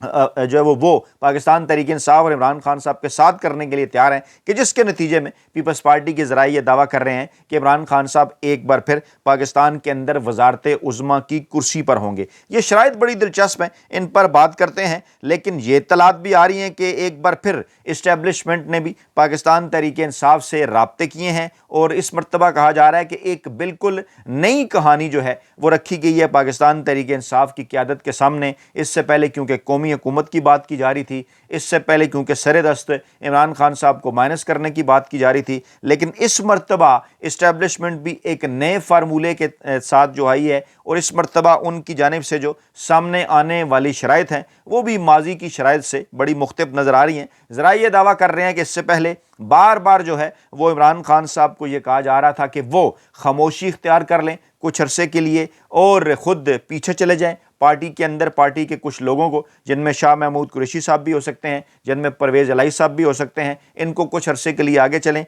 جو ہے وہ پاکستان تحریک انصاف اور عمران خان صاحب کے ساتھ کرنے کے لیے تیار ہیں، کہ جس کے نتیجے میں پیپلز پارٹی کے ذرائع یہ دعویٰ کر رہے ہیں کہ عمران خان صاحب ایک بار پھر پاکستان کے اندر وزارت عظمیٰ کی کرسی پر ہوں گے۔ یہ شرائط بڑی دلچسپ ہیں، ان پر بات کرتے ہیں، لیکن یہ اطلاعات بھی آ رہی ہیں کہ ایک بار پھر اسٹیبلشمنٹ نے بھی پاکستان تحریک انصاف سے رابطے کیے ہیں، اور اس مرتبہ کہا جا رہا ہے کہ ایک بالکل نئی کہانی جو ہے وہ رکھی گئی ہے پاکستان تحریک انصاف کی قیادت کے سامنے۔ اس سے پہلے کیونکہ قومی حکومت کی بات کی جا رہی تھی، اس سے پہلے کیونکہ سر دست عمران خان صاحب کو مائنس کرنے کی بات کی جا رہی تھی، لیکن اس مرتبہ اسٹیبلشمنٹ بھی ایک نئے فارمولے کے ساتھ جو آئی ہے، اور اس مرتبہ ان کی جانب سے جو سامنے آنے والی شرائط ہیں وہ بھی ماضی کی شرائط سے بڑی مختلف نظر آ رہی ہیں۔ ذرائع یہ دعویٰ کر رہے ہیں کہ اس سے پہلے بار بار جو ہے وہ عمران خان صاحب کو یہ کہا جا رہا تھا کہ وہ خاموشی اختیار کر لیں کچھ عرصے کے لیے اور خود پیچھے چلے جائیں پارٹی کے اندر، پارٹی کے کچھ لوگوں کو، جن میں شاہ محمود قریشی صاحب بھی ہو سکتے ہیں، جن میں پرویز الہی صاحب بھی ہو سکتے ہیں، ان کو کچھ عرصے کے لیے آگے چلیں،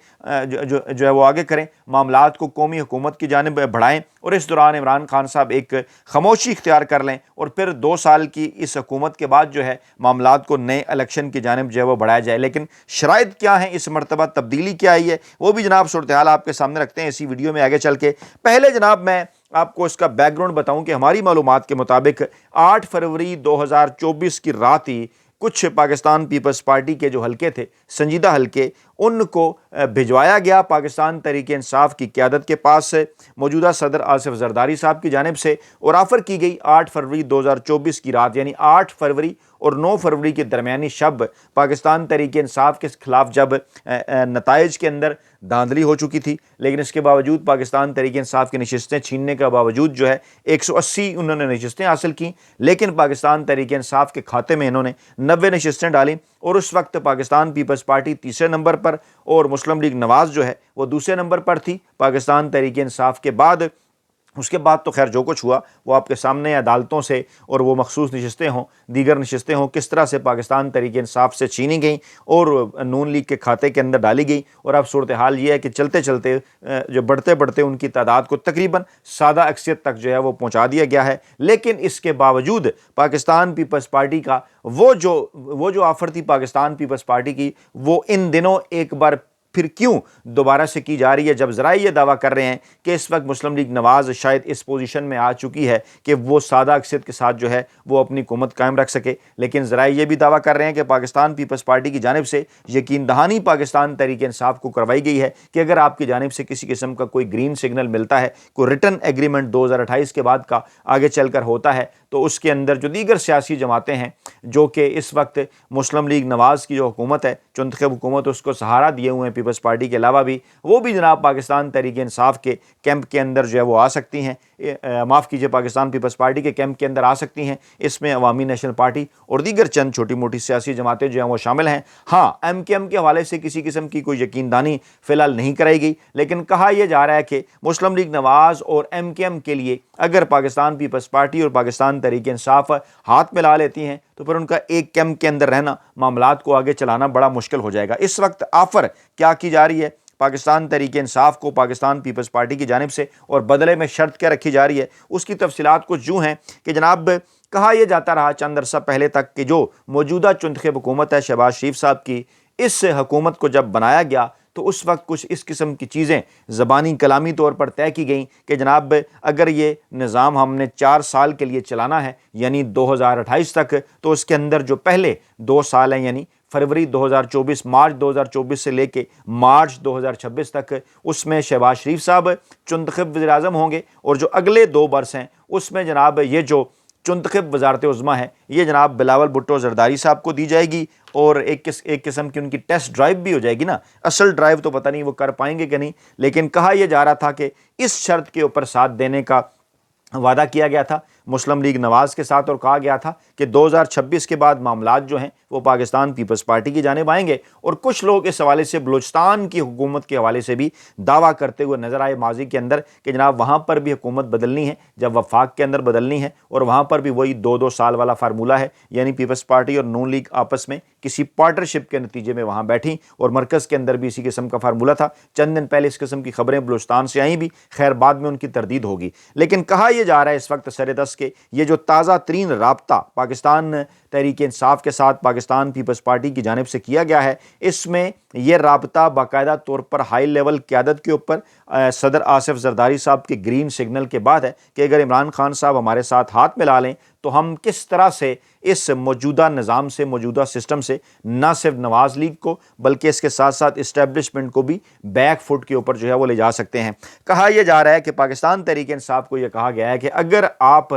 جو ہے وہ آگے کریں، معاملات کو قومی حکومت کی جانب بڑھائیں، اور اس دوران عمران خان صاحب ایک خاموشی اختیار کر لیں، اور پھر 2 سال کی اس حکومت کے بعد جو ہے معاملات کو نئے الیکشن کی جانب جو ہے وہ بڑھایا جائے۔ لیکن شرائط کیا ہیں، اس مرتبہ تبدیلی کیا آئی ہے، وہ بھی جناب صورتحال آپ کے سامنے رکھتے ہیں اسی ویڈیو میں آگے چل کے۔ پہلے جناب میں آپ کو اس کا بیک گراؤنڈ بتاؤں کہ ہماری معلومات کے مطابق 8 فروری 2024 کی رات ہی کچھ پاکستان پیپلز پارٹی کے جو حلقے تھے، سنجیدہ حلقے، ان کو بھجوایا گیا پاکستان تحریک انصاف کی قیادت کے پاس موجودہ صدر آصف زرداری صاحب کی جانب سے، اور آفر کی گئی 8 فروری 2024 کی رات، یعنی 8 فروری اور 9 فروری کے درمیانی شب پاکستان تحریک انصاف کے خلاف جب نتائج کے اندر دھاندلی ہو چکی تھی، لیکن اس کے باوجود پاکستان تحریک انصاف کی نشستیں چھیننے کے باوجود جو ہے 180 انہوں نے نشستیں حاصل کیں، لیکن پاکستان تحریک انصاف کے کھاتے میں انہوں نے 90 نشستیں ڈالیں، اور اس وقت پاکستان پیپلز پارٹی تیسرے نمبر پر اور مسلم لیگ نواز جو ہے وہ دوسرے نمبر پر تھی پاکستان تحریک انصاف کے بعد۔ اس کے بعد تو خیر جو کچھ ہوا وہ آپ کے سامنے، عدالتوں سے اور وہ مخصوص نشستیں ہوں، دیگر نشستیں ہوں، کس طرح سے پاکستان تحریک انصاف سے چھینی گئیں اور نون لیگ کے کھاتے کے اندر ڈالی گئی، اور اب صورتحال یہ ہے کہ چلتے چلتے جو بڑھتے بڑھتے ان کی تعداد کو تقریباً سادہ اکثریت تک جو ہے وہ پہنچا دیا گیا ہے۔ لیکن اس کے باوجود پاکستان پیپلز پارٹی کا وہ جو آفر تھی پاکستان پیپلز پارٹی کی، وہ ان دنوں ایک بار پھر کیوں دوبارہ سے کی جا رہی ہے، جب ذرائع یہ دعویٰ کر رہے ہیں کہ اس وقت مسلم لیگ نواز شاید اس پوزیشن میں آ چکی ہے کہ وہ سادہ اکثریت کے ساتھ جو ہے وہ اپنی حکومت قائم رکھ سکے۔ لیکن ذرائع یہ بھی دعویٰ کر رہے ہیں کہ پاکستان پیپلز پارٹی کی جانب سے یقین دہانی پاکستان تحریک انصاف کو کروائی گئی ہے کہ اگر آپ کی جانب سے کسی قسم کا کوئی گرین سگنل ملتا ہے، کوئی ریٹن ایگریمنٹ 2028 کے بعد کا آگے چل کر ہوتا ہے، تو اس کے اندر جو دیگر سیاسی جماعتیں ہیں جو کہ اس وقت مسلم لیگ نواز کی جو حکومت ہے، چنتخب حکومت، اس کو سہارا دیے ہوئے ہیں پیپلز پارٹی کے علاوہ بھی، وہ بھی جناب پاکستان تحریک انصاف کے کیمپ کے اندر جو ہے وہ آ سکتی ہیں، معاف کیجئے پاکستان پیپلز پارٹی کے کیمپ کے اندر آ سکتی ہیں۔ اس میں عوامی نیشنل پارٹی اور دیگر چند چھوٹی موٹی سیاسی جماعتیں جو ہیں وہ شامل ہیں۔ ہاں، ایم کے ایم کے حوالے سے کسی قسم کی کوئی یقین دہانی فی الحال نہیں کرائی گئی، لیکن کہا یہ جا رہا ہے کہ مسلم لیگ نواز اور ایم کے ایم کے لیے اگر پاکستان پیپلز پارٹی اور پاکستان تحریک انصاف ہاتھ ملا لیتی ہیں تو پھر ان کا ایک کیمپ کے اندر رہنا، معاملات کو آگے چلانا بڑا مشکل ہو جائے گا۔ اس وقت آفر کیا کی جا رہی ہے پاکستان تحریک انصاف کو پاکستان پیپلز پارٹی کی جانب سے، اور بدلے میں شرط کیا رکھی جا رہی ہے، اس کی تفصیلات کچھ یوں ہیں کہ جناب کہا یہ جاتا رہا چند عرصہ پہلے تک کہ جو موجودہ چنتخب حکومت ہے شہباز شریف صاحب کی، اس حکومت کو جب بنایا گیا تو اس وقت کچھ اس قسم کی چیزیں زبانی کلامی طور پر طے کی گئیں کہ جناب اگر یہ نظام ہم نے 4 سال کے لیے چلانا ہے، یعنی 2028 تک، تو اس کے اندر جو پہلے 2 سال ہیں، یعنی فروری 2024، مارچ 2024 سے لے کے مارچ 2026 تک، اس میں شہباز شریف صاحب چنتخب وزیر اعظم ہوں گے، اور جو اگلے 2 برس ہیں اس میں جناب یہ جو چنتخب وزارت عظمیٰ ہے یہ جناب بلاول بھٹو زرداری صاحب کو دی جائے گی، اور ایک قسم کی ان کی ٹیسٹ ڈرائیو بھی ہو جائے گی نا، اصل ڈرائیو تو پتہ نہیں وہ کر پائیں گے کہ نہیں، لیکن کہا یہ جا رہا تھا کہ اس شرط کے اوپر ساتھ دینے کا وعدہ کیا گیا تھا مسلم لیگ نواز کے ساتھ، اور کہا گیا تھا کہ 2026 کے بعد معاملات جو ہیں وہ پاکستان پیپلز پارٹی کی جانب آئیں گے، اور کچھ لوگ اس حوالے سے بلوچستان کی حکومت کے حوالے سے بھی دعویٰ کرتے ہوئے نظر آئے ماضی کے اندر کہ جناب وہاں پر بھی حکومت بدلنی ہے، جب وفاق کے اندر بدلنی ہے، اور وہاں پر بھی وہی 2 سال والا فارمولہ ہے، یعنی پیپلز پارٹی اور نون لیگ آپس میں کسی پارٹنرشپ کے نتیجے میں وہاں بیٹھیں، اور مرکز کے اندر بھی اسی قسم کا فارمولہ تھا۔ چند دن پہلے اس قسم کی خبریں بلوچستان سے آئیں بھی، خیر بعد میں ان کی تردید ہوگی، لیکن کہا یہ جا رہا ہے اس وقت سر دست کے یہ جو تازہ ترین رابطہ پاکستان تحریک انصاف کے ساتھ پاکستان پیپلز پارٹی کی جانب سے کیا گیا ہے، اس میں یہ رابطہ باقاعدہ طور پر ہائی لیول قیادت کے اوپر صدر آصف زرداری صاحب کے گرین سگنل کے بعد ہے کہ اگر عمران خان صاحب ہمارے ساتھ ہاتھ ملا لیں تو ہم کس طرح سے اس موجودہ نظام سے، موجودہ سسٹم سے نہ صرف نواز لیگ کو بلکہ اس کے ساتھ ساتھ اسٹیبلشمنٹ کو بھی بیک فٹ کے اوپر جو ہے وہ لے جا سکتے ہیں۔ کہا یہ جا رہا ہے کہ پاکستان تحریک انصاف کو یہ کہا گیا ہے کہ اگر آپ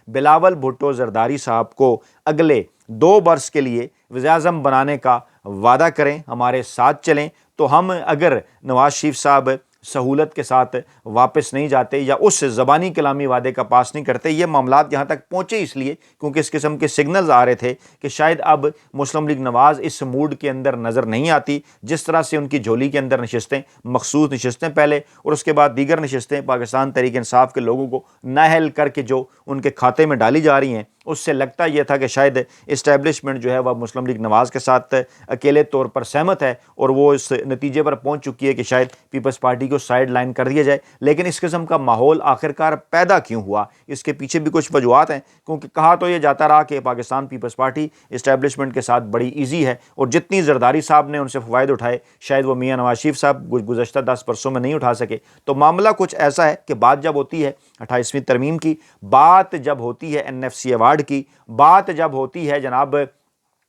بلاول بھٹو زرداری صاحب کو اگلے 2 برس کے لیے وزیر اعظم بنانے کا وعدہ کریں، ہمارے ساتھ چلیں، تو ہم اگر نواز شریف صاحب سہولت کے ساتھ واپس نہیں جاتے یا اس زبانی کلامی وعدے کا پاس نہیں کرتے۔ یہ معاملات یہاں تک پہنچے اس لیے کیونکہ اس قسم کے سگنلز آ رہے تھے کہ شاید اب مسلم لیگ نواز اس موڈ کے اندر نظر نہیں آتی، جس طرح سے ان کی جھولی کے اندر نشستیں، مخصوص نشستیں پہلے اور اس کے بعد دیگر نشستیں پاکستان تحریک انصاف کے لوگوں کو نااہل کر کے جو ان کے کھاتے میں ڈالی جا رہی ہیں، اس سے لگتا یہ تھا کہ شاید اسٹیبلشمنٹ جو ہے وہ مسلم لیگ نواز کے ساتھ اکیلے طور پر سہمت ہے اور وہ اس نتیجے پر پہنچ چکی ہے کہ شاید پیپلز پارٹی کو سائیڈ لائن کر دیا جائے۔ لیکن اس قسم کا ماحول آخرکار پیدا کیوں ہوا؟ اس کے پیچھے بھی کچھ وجوہات ہیں، کیونکہ کہا تو یہ جاتا رہا کہ پاکستان پیپلز پارٹی اسٹیبلشمنٹ کے ساتھ بڑی ایزی ہے اور جتنی زرداری صاحب نے ان سے فوائد اٹھائے شاید وہ میاں نواز شریف صاحب گزشتہ 10 برسوں میں نہیں اٹھا سکے۔ تو معاملہ کچھ ایسا ہے کہ بات جب ہوتی ہے 28ویں ترمیم کی، بات جب ہوتی ہے NFC ایوارڈ کی، بات جب ہوتی ہے جناب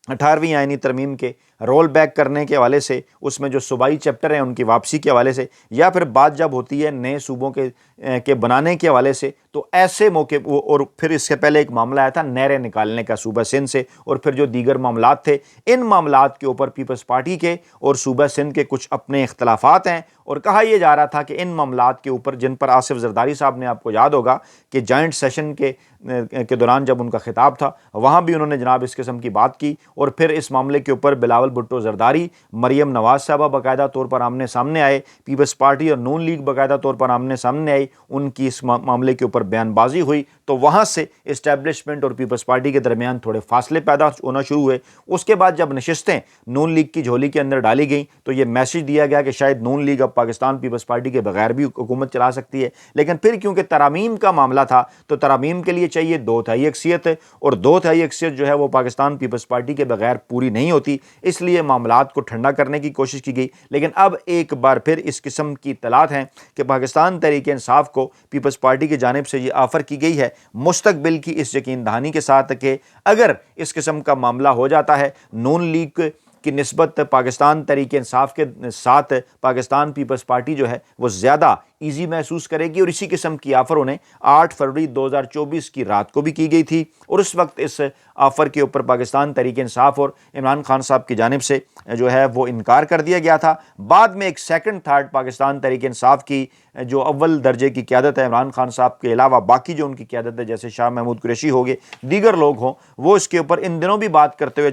18ویں آئینی ترمیم کے رول بیک کرنے کے حوالے سے، اس میں جو صوبائی چیپٹر ہیں ان کی واپسی کے حوالے سے، یا پھر بات جب ہوتی ہے نئے صوبوں کے بنانے کے حوالے سے، تو ایسے موقع اور پھر اس سے پہلے ایک معاملہ آیا تھا نہریں نکالنے کا صوبہ سندھ سے، اور پھر جو دیگر معاملات تھے، ان معاملات کے اوپر پیپلز پارٹی کے اور صوبہ سندھ کے کچھ اپنے اختلافات ہیں، اور کہا یہ جا رہا تھا کہ ان معاملات کے اوپر جن پر آصف زرداری صاحب نے، آپ کو یاد ہوگا کہ جوائنٹ سیشن کے دوران جب ان کا خطاب تھا وہاں بھی انہوں نے جناب اس قسم کی بات کی، اور پھر اس معاملے کے اوپر بلاول بھٹو زرداری، مریم نواز صاحبہ باقاعدہ طور پر آمنے سامنے آئے، پیپلز پارٹی اور نون لیگ باقاعدہ طور پر آمنے سامنے آئی، ان کی اس معاملے کے اوپر بیان بازی ہوئی، تو وہاں سے اسٹیبلشمنٹ اور پیپلز پارٹی کے درمیان تھوڑے فاصلے پیدا ہونا شروع ہوئے۔ اس کے بعد جب نشستیں نون لیگ کی جھولی کے اندر ڈالی گئیں تو یہ میسج دیا گیا کہ شاید نون لیگ اب پاکستان پیپلز پارٹی کے بغیر بھی حکومت چلا سکتی ہے، لیکن پھر کیونکہ ترامیم کا معاملہ تھا تو ترامیم کے لیے چاہیے 2/3 اکثریت، اور 2/3 اکثریت جو ہے وہ پاکستان پیپلز پارٹی کے بغیر پوری نہیں ہوتی، اس لیے معاملات کو ٹھنڈا کرنے کی کوشش کی گئی۔ لیکن اب ایک بار پھر اس قسم کی اطلاعات ہیں کہ پاکستان تحریک انصاف کو پیپلز پارٹی کی جانب سے یہ آفر کی گئی ہے مستقبل کی اس یقین دہانی کے ساتھ کہ اگر اس قسم کا معاملہ ہو جاتا ہے، نون لیگ کی نسبت پاکستان تحریک انصاف کے ساتھ پاکستان پیپلز پارٹی جو ہے وہ زیادہ ایزی محسوس کرے گی، اور اسی قسم کی آفر انہیں 8 فروری 2024 کی رات کو بھی کی گئی تھی، اور اس وقت اس آفر کے اوپر پاکستان تحریک انصاف اور عمران خان صاحب کی جانب سے جو ہے وہ انکار کر دیا گیا تھا۔ بعد میں ایک سیکنڈ تھاٹ پاکستان تحریک انصاف کی جو اول درجے کی قیادت ہے، عمران خان صاحب کے علاوہ باقی جو ان کی قیادت ہے جیسے شاہ محمود قریشی ہو گئے، دیگر لوگ ہوں، وہ اس کے اوپر ان دنوں بھی بات کرتے ہوئے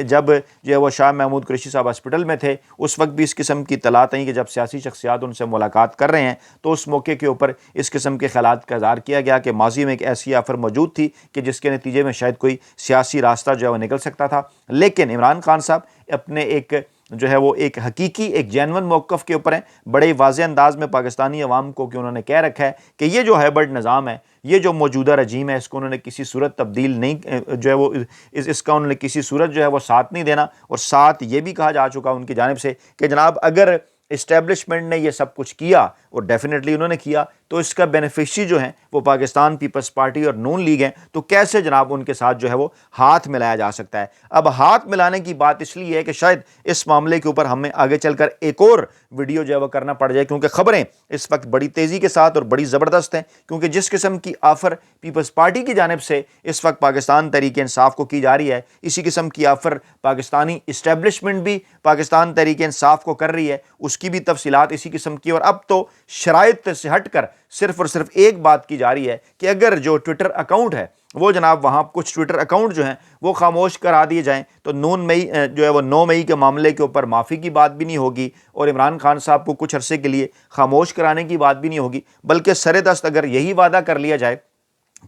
جب جو ہے وہ شاہ محمود قریشی صاحب ہاسپٹل میں تھے، اس وقت بھی اس قسم کی اطلاعات آئیں کہ جب سیاسی شخصیات ان سے ملاقات کر رہے ہیں تو اس موقع کے اوپر اس قسم کے خیالات کا اظہار کیا گیا کہ ماضی میں ایک ایسی آفر موجود تھی کہ جس کے نتیجے میں شاید کوئی سیاسی راستہ جو ہے وہ نکل سکتا تھا، لیکن عمران خان صاحب اپنے ایک جو ہے وہ ایک حقیقی ایک جینون موقف کے اوپر ہیں، بڑے واضح انداز میں پاکستانی عوام کو کہ انہوں نے کہہ رکھا ہے کہ یہ جو ہائبرڈ نظام ہے، یہ جو موجودہ رجیم ہے، اس کو انہوں نے کسی صورت تبدیل نہیں جو ہے وہ اس کا انہوں نے کسی صورت جو ہے وہ ساتھ نہیں دینا، اور ساتھ یہ بھی کہا جا چکا ان کی جانب سے کہ جناب اگر اسٹیبلشمنٹ نے یہ سب کچھ کیا، اور ڈیفینیٹلی انہوں نے کیا، تو اس کا بینیفیشری جو ہیں وہ پاکستان پیپلز پارٹی اور نون لیگ ہیں، تو کیسے جناب ان کے ساتھ جو ہے وہ ہاتھ ملایا جا سکتا ہے۔ اب ہاتھ ملانے کی بات اس لیے ہے کہ شاید اس معاملے کے اوپر ہمیں آگے چل کر ایک اور ویڈیو جو ہے وہ کرنا پڑ جائے، کیونکہ خبریں اس وقت بڑی تیزی کے ساتھ اور بڑی زبردست ہیں، کیونکہ جس قسم کی آفر پیپلز پارٹی کی جانب سے اس وقت پاکستان تحریک انصاف کو کی جا رہی ہے، اسی قسم کی آفر پاکستانی اسٹیبلشمنٹ بھی پاکستان تحریک انصاف کو کر رہی ہے، اس کی بھی تفصیلات اسی قسم کی، اور اب تو شرائط سے ہٹ کر صرف اور صرف ایک بات کی جا رہی ہے کہ اگر جو ٹویٹر اکاؤنٹ ہے وہ جناب وہاں کچھ ٹویٹر اکاؤنٹ جو ہیں وہ خاموش کرا دیے جائیں تو 9 مئی کے معاملے کے اوپر معافی کی بات بھی نہیں ہوگی، اور عمران خان صاحب کو کچھ عرصے کے لیے خاموش کرانے کی بات بھی نہیں ہوگی، بلکہ سر دست اگر یہی وعدہ کر لیا جائے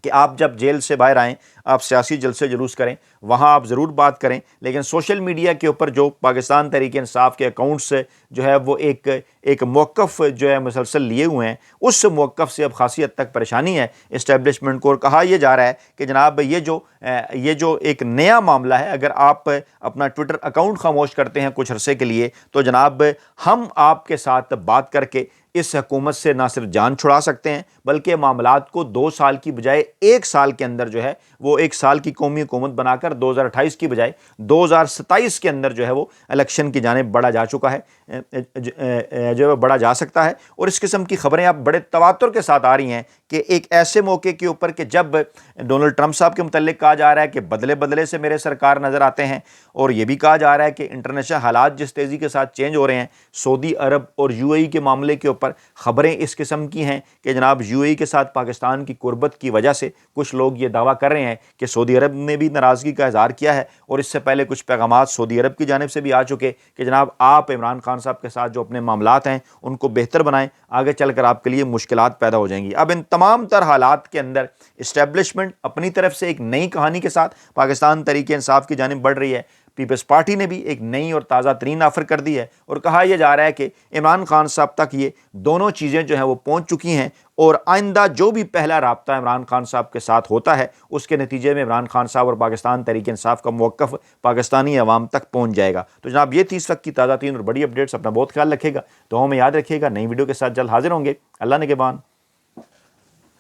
کہ آپ جب جیل سے باہر آئیں آپ سیاسی جلسے جلوس کریں، وہاں آپ ضرور بات کریں، لیکن سوشل میڈیا کے اوپر جو پاکستان تحریک انصاف کے اکاؤنٹس سے جو ہے وہ ایک موقف جو ہے مسلسل لیے ہوئے ہیں، اس موقف سے اب خاصی حد تک پریشانی ہے اسٹیبلشمنٹ کو، اور کہا یہ جا رہا ہے کہ جناب یہ جو ایک نیا معاملہ ہے، اگر آپ اپنا ٹویٹر اکاؤنٹ خاموش کرتے ہیں کچھ عرصے کے لیے تو جناب ہم آپ کے ساتھ بات کر کے اس حکومت سے نہ صرف جان چھڑا سکتے ہیں بلکہ معاملات کو 2 سال کی بجائے 1 سال کے اندر جو ہے وہ 1 سال کی قومی حکومت بنا کر 2028 کی بجائے 2027 کے اندر جو ہے وہ الیکشن کی جانب بڑھا جا چکا ہے، جو ہے بڑھا جا سکتا ہے۔ اور اس قسم کی خبریں اب بڑے تواتر کے ساتھ آ رہی ہیں کہ ایک ایسے موقع کے اوپر کہ جب ڈونلڈ ٹرمپ صاحب کے متعلق کہا جا رہا ہے کہ بدلے بدلے سے میرے سرکار نظر آتے ہیں، اور یہ بھی کہا جا رہا ہے کہ انٹرنیشنل حالات جس تیزی کے ساتھ چینج ہو رہے ہیں، سعودی عرب اور یو اے ای کے معاملے کے اوپر خبریں اس قسم کی ہیں کہ جناب یو اے ای کے ساتھ پاکستان کی قربت کی وجہ سے کچھ لوگ یہ دعویٰ کر رہے ہیں کہ سعودی عرب نے بھی ناراضگی کا اظہار کیا ہے، اور اس سے پہلے کچھ پیغامات سعودی عرب کی جانب سے بھی آ چکے کہ جناب آپ عمران خان صاحب کے ساتھ جو اپنے معاملات ہیں ان کو بہتر بنائیں، آگے چل کر آپ کے لیے مشکلات پیدا ہو جائیں گی۔ اب ان تمام تر حالات کے اندر اسٹیبلشمنٹ اپنی طرف سے ایک نئی کہانی کے ساتھ پاکستان تحریک انصاف کی جانب بڑھ رہی ہے، پیپلز پارٹی نے بھی ایک نئی اور تازہ ترین آفر کر دی ہے، اور کہا یہ جا رہا ہے کہ عمران خان صاحب تک یہ دونوں چیزیں جو ہیں وہ پہنچ چکی ہیں، اور آئندہ جو بھی پہلا رابطہ عمران خان صاحب کے ساتھ ہوتا ہے اس کے نتیجے میں عمران خان صاحب اور پاکستان تحریک انصاف کا موقف پاکستانی عوام تک پہنچ جائے گا۔ تو جناب یہ تھی اس وقت کی تازہ ترین اور بڑی اپڈیٹس، اپنا بہت خیال رکھیے گا، دعاؤں میں یاد رکھیے گا، نئی ویڈیو کے ساتھ جلد حاضر ہوں گے۔ اللہ نگہبان۔